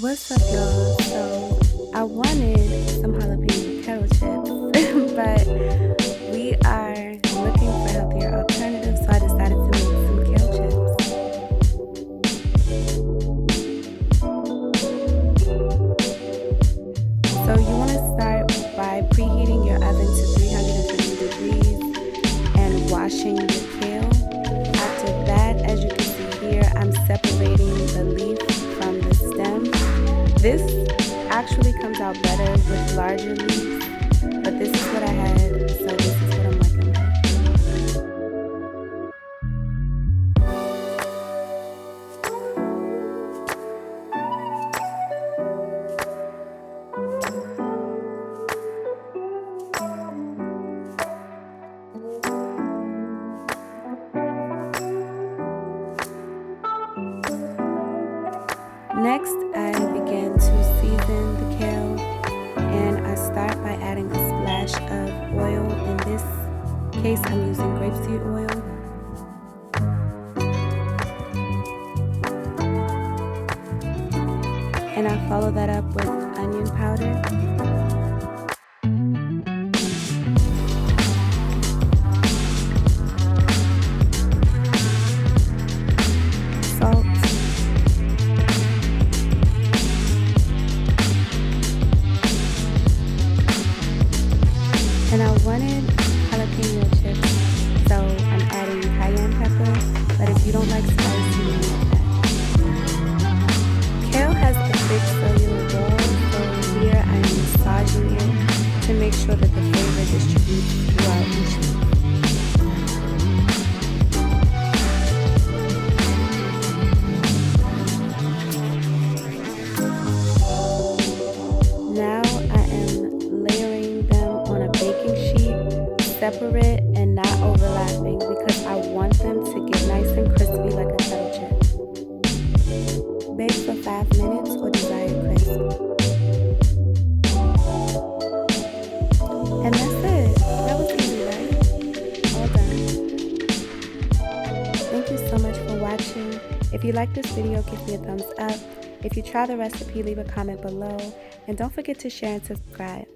What's up, y'all? So I wanted some jalapeno kettle chips, but we are looking for healthier alternatives, so I decided to make some kale chips. So you want to start by preheating your oven to 350 degrees and washing your kale. After that, as you can see here, I'm separating the leaf from the stem. This actually comes out better with larger leaves, but this is what I had, so this is what I'm working with. Next, I begin to season the kale, and I start by adding a splash of oil. In this case, I'm using grapeseed oil. And I follow that up with onion powder. Salt. And I wanted jalapeno chips, so I'm adding cayenne pepper, but if you don't like spice, you can add that. Kale has a thick cellular wall, so here I am massaging it to make sure that the flavor distributes throughout each leaf. Now I am layering them on a baking sheet, separate and not overlapping, because I want them to get nice and crispy like a kettle chip. Bake for 5 minutes or desired crisp. And that's it. That was easy, right? All done. Thank you so much for watching. If you like this video, give me a thumbs up. If you try the recipe, leave a comment below. And don't forget to share and subscribe.